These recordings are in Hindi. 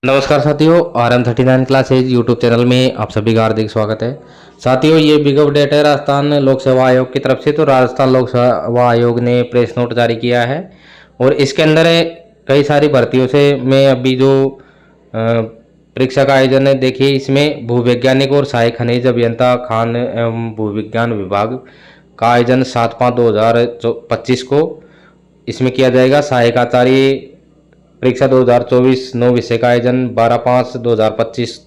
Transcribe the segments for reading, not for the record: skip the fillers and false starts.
नमस्कार साथियों, RM39 क्लासेज यूट्यूब चैनल में आप सभी का हार्दिक स्वागत है। साथियों, ये बिग अपडेट है राजस्थान लोक सेवा आयोग की तरफ से। तो राजस्थान लोक सेवा आयोग ने प्रेस नोट जारी किया है और इसके अंदर कई सारी भर्तियों से मैं अभी जो परीक्षा का आयोजन है, देखिए इसमें भूवैज्ञानिक और सहायक खनिज अभियंता खान एवं भूविज्ञान विभाग का आयोजन 7/5/2025 को इसमें किया जाएगा। सहायक आचार्य परीक्षा 2024 9 विषय का आयोजन 12/5/2025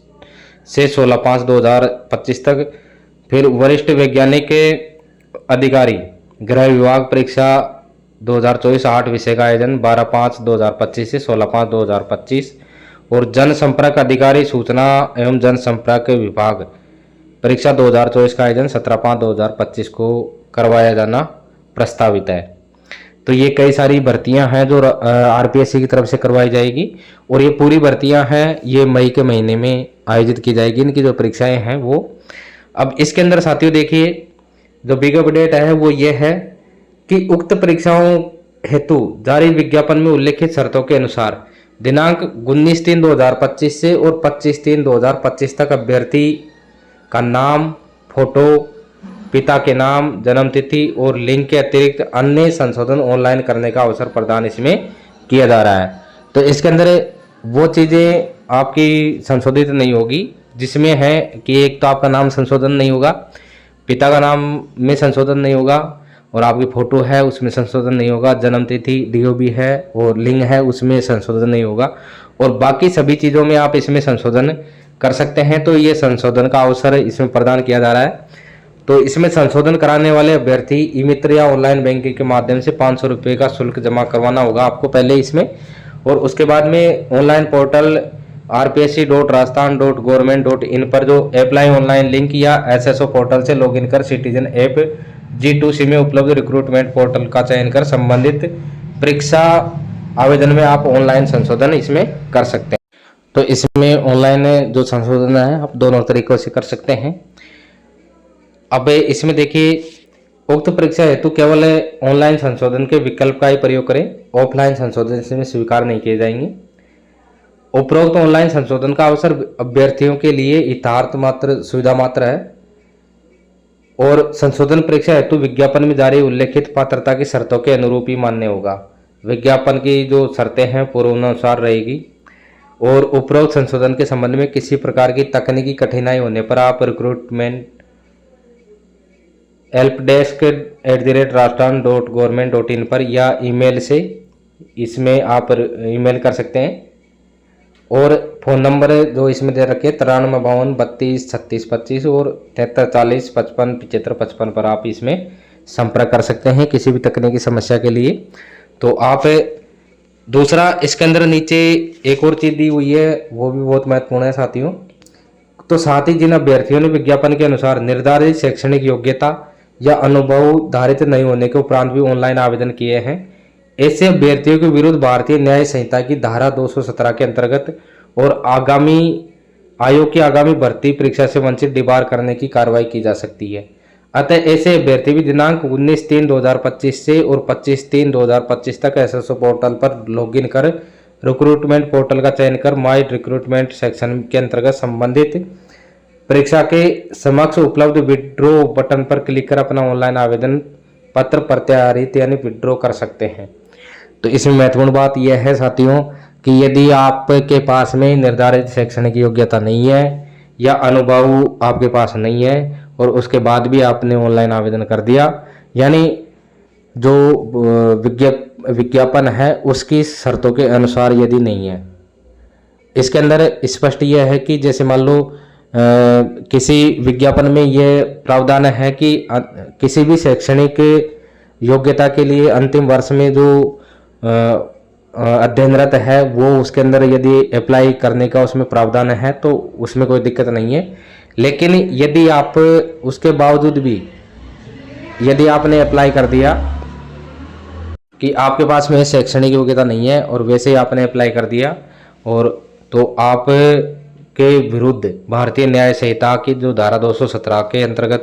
से 16/5/2025 तक। फिर वरिष्ठ वैज्ञानिक अधिकारी गृह विभाग परीक्षा 2024 8 विषय का आयोजन 12/5/2025 से 16/5/2025। और जनसंपर्क अधिकारी सूचना एवं जनसंपर्क विभाग परीक्षा 2024 का आयोजन 17/5/2025 को करवाया जाना प्रस्तावित है। तो ये कई सारी भर्तियां हैं जो RPSC की तरफ से करवाई जाएगी और ये पूरी भर्तियां हैं, ये मई के महीने में आयोजित की जाएगी। इनकी जो परीक्षाएं हैं वो अब इसके अंदर साथियों देखिए, जो बिग अपडेट है वो ये है कि उक्त परीक्षाओं हेतु जारी विज्ञापन में उल्लेखित शर्तों के अनुसार दिनांक 19/3/2025 से और 25/3/2025 तक अभ्यर्थी का नाम, फोटो, पिता के नाम, जन्म तिथि और लिंग के अतिरिक्त अन्य संशोधन ऑनलाइन करने का अवसर प्रदान इसमें किया जा रहा है। तो इसके अंदर वो चीज़ें आपकी संशोधित नहीं होगी जिसमें है कि एक तो आपका नाम संशोधन नहीं होगा, पिता का नाम में संशोधन नहीं होगा और आपकी फ़ोटो है उसमें संशोधन नहीं होगा, जन्म तिथि DOB है और लिंग है उसमें संशोधन नहीं होगा और बाकी सभी चीज़ों में आप इसमें संशोधन कर सकते हैं। तो ये संशोधन का अवसर इसमें प्रदान किया जा रहा है। तो इसमें संशोधन कराने वाले अभ्यर्थी ई-मित्र या ऑनलाइन बैंकिंग के माध्यम से 500 रुपये का शुल्क जमा करवाना होगा आपको पहले इसमें, और उसके बाद में ऑनलाइन पोर्टल rpsc.rajasthan.government.in पर जो अप्लाई ऑनलाइन लिंक या SSO पोर्टल से लॉगिन कर सिटीजन ऐप G2C में उपलब्ध रिक्रूटमेंट पोर्टल का चयन कर संबंधित परीक्षा आवेदन में आप ऑनलाइन संशोधन इसमें कर सकते हैं। तो इसमें ऑनलाइन जो संशोधन है आप दोनों तरीकों से कर सकते हैं। अब इसमें देखिए, उक्त परीक्षा हेतु केवल ऑनलाइन संशोधन के विकल्प का ही प्रयोग करें, ऑफलाइन संशोधन इसमें स्वीकार नहीं किए जाएंगे। उपरोक्त ऑनलाइन संशोधन का अवसर अभ्यर्थियों के लिए हितार्थ मात्र सुविधा मात्र है और संशोधन परीक्षा हेतु विज्ञापन में जारी उल्लेखित पात्रता की शर्तों के अनुरूप ही मान्य होगा। विज्ञापन की जो शर्तें हैं पूर्वानुसार रहेगी और उपरोक्त संशोधन के संबंध में किसी प्रकार की तकनीकी कठिनाई होने पर आप रिक्रूटमेंट helpdesk@rajasthan.government.in पर या ईमेल से इसमें आप ईमेल कर सकते हैं। और फ़ोन नंबर जो इसमें दे रखे 9352323625 और 7340557555 पर आप इसमें संपर्क कर सकते हैं किसी भी तकनीकी समस्या के लिए। तो आप दूसरा इसके अंदर नीचे एक और चीज़ दी हुई है, वो भी बहुत महत्वपूर्ण है साथियों। तो साथ ही जिन अभ्यर्थियों ने विज्ञापन के अनुसार निर्धारित शैक्षणिक योग्यता या अनुभव धारित नहीं होने के उपरांत भी ऑनलाइन आवेदन किए हैं, ऐसे अभ्यर्थियों के विरुद्ध भारतीय न्याय संहिता की धारा 217 के अंतर्गत और आयोग की आगामी भर्ती परीक्षा से वंचित डिबार करने की कार्रवाई की जा सकती है। अतः ऐसे अभ्यर्थी भी दिनांक 19/3/2025 से और 25/3/2025 तक SSO पोर्टल पर लॉगिन कर रिक्रूटमेंट पोर्टल का चयन कर माई रिक्रूटमेंट सेक्शन के अंतर्गत संबंधित परीक्षा के समक्ष उपलब्ध विड्रॉ बटन पर क्लिक कर अपना ऑनलाइन आवेदन पत्र प्रत्यारित यानी विड्रॉ कर सकते हैं। तो इसमें महत्वपूर्ण बात यह है साथियों कि यदि आपके पास में निर्धारित शैक्षणिक योग्यता नहीं है या अनुभव आपके पास नहीं है और उसके बाद भी आपने ऑनलाइन आवेदन कर दिया, यानी जो विज्ञापन है उसकी शर्तों के अनुसार यदि नहीं है, इसके अंदर स्पष्ट यह है कि जैसे मान लो किसी विज्ञापन में यह प्रावधान है कि किसी भी शैक्षणिक योग्यता के लिए अंतिम वर्ष में जो अध्ययनरत है वो उसके अंदर यदि अप्लाई करने का उसमें प्रावधान है तो उसमें कोई दिक्कत नहीं है। लेकिन यदि आप उसके बावजूद भी यदि आपने अप्लाई कर दिया कि आपके पास में शैक्षणिक योग्यता नहीं है और वैसे ही आपने अप्लाई कर दिया, और तो आप के विरुद्ध भारतीय न्याय संहिता की जो धारा 217 के अंतर्गत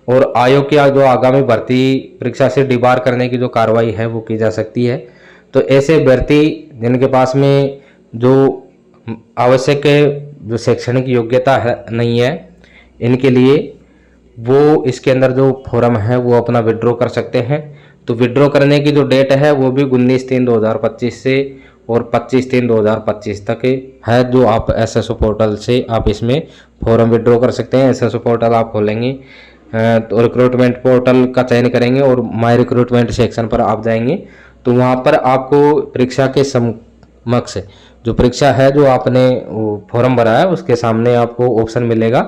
और आयोग की जो आगामी भर्ती परीक्षा से डिबार करने की जो कार्रवाई है वो की जा सकती है। तो ऐसे अभ्यर्थी जिनके पास में जो आवश्यक जो शैक्षणिक योग्यता है नहीं है इनके लिए वो इसके अंदर जो फॉर्म है वो अपना विड्रॉ कर सकते हैं। तो विड्रॉ करने की जो डेट है वो भी 19/3/2025 से और 25/3/2025 तक है, जो आप एसएसओ पोर्टल से आप इसमें फॉर्म विड्रॉ कर सकते हैं। एसएसओ पोर्टल आप खोलेंगे तो रिक्रूटमेंट पोर्टल का चयन करेंगे और माई रिक्रूटमेंट सेक्शन पर आप जाएंगे तो वहाँ पर आपको परीक्षा के समक्ष जो परीक्षा है जो आपने फॉर्म भरा है उसके सामने आपको ऑप्शन मिलेगा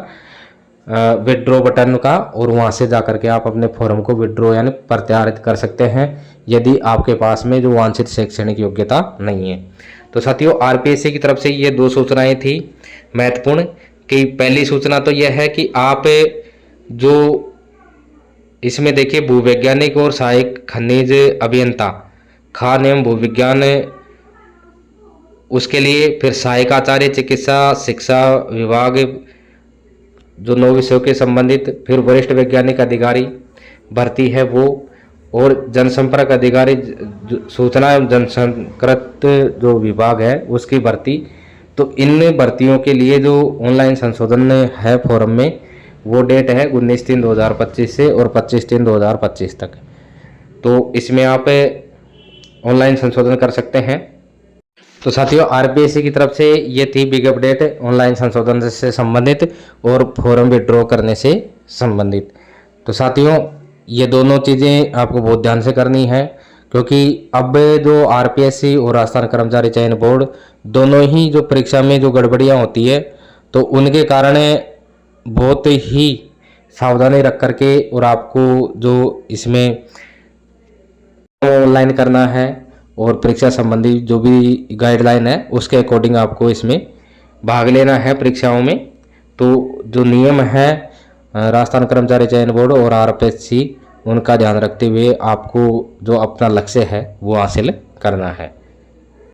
विड्रॉ बटन का, और वहाँ से जाकर के आप अपने फॉर्म को विड्रॉ यानी प्रत्यारित कर सकते हैं यदि आपके पास में जो वांछित शैक्षणिक योग्यता नहीं है। तो साथियों आरपीएससी की तरफ से ये 2 सूचनाएं थी महत्वपूर्ण। कि पहली सूचना तो यह है कि आप जो इसमें देखिए भूवैज्ञानिक और सहायक खनिज अभियंता खान एवं भूविज्ञान उसके लिए, फिर सहायक आचार्य चिकित्सा शिक्षा विभाग जो 9 विषयों के संबंधित, फिर वरिष्ठ वैज्ञानिक अधिकारी भर्ती है वो, और जनसंपर्क अधिकारी सूचना एवं जनसंपर्क जो विभाग है उसकी भर्ती। तो इन भर्तियों के लिए जो ऑनलाइन संशोधन है फॉर्म में वो डेट है 19/3/2025 से और 25/3/2025 तक। तो इसमें आप ऑनलाइन संशोधन कर सकते हैं। तो साथियों आरपीएससी की तरफ से ये थी बिग अपडेट ऑनलाइन संशोधन से संबंधित और फॉर्म विड्रॉ करने से संबंधित। तो साथियों ये दोनों चीज़ें आपको बहुत ध्यान से करनी है, क्योंकि अब जो आरपीएससी और राजस्थान कर्मचारी चयन बोर्ड दोनों ही जो परीक्षा में जो गड़बड़ियाँ होती है तो उनके कारण बहुत ही सावधानी रख करके और आपको जो इसमें ऑनलाइन करना है और परीक्षा संबंधी जो भी गाइडलाइन है उसके अकॉर्डिंग आपको इसमें भाग लेना है परीक्षाओं में। तो जो नियम है राजस्थान कर्मचारी चयन बोर्ड और आरपीएससी उनका ध्यान रखते हुए आपको जो अपना लक्ष्य है वो हासिल करना है।